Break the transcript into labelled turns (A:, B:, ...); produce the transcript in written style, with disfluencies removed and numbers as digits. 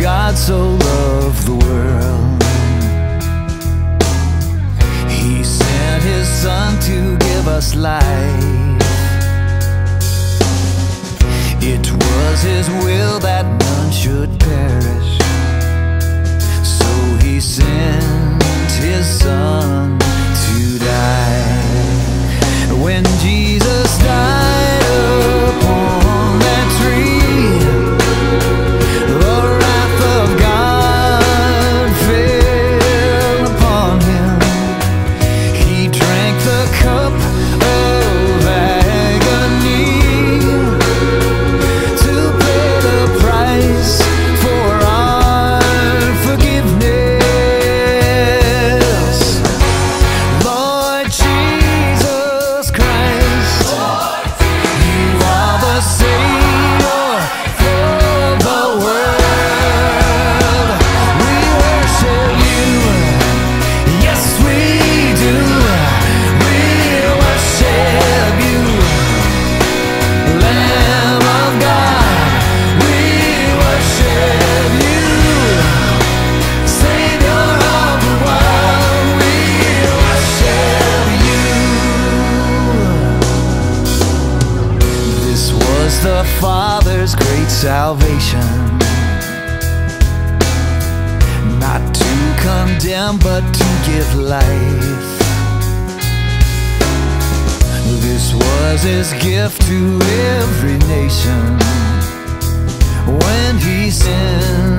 A: God so loved the world, He sent His Son to give us life. It was His will that none should perish, so He sent His Son to die. When Jesus died upon that tree, the wrath of God fell upon Him. He drank the cup of agony to pay the price for our forgiveness. Lord Jesus Christ, You are the Savior for the world. We worship You, yes we do. We worship You, Lamb of God. We worship You, Savior of the world. We worship You. This was the Father's great salvation, not to condemn but to give life. This was His gift to every nation when He sent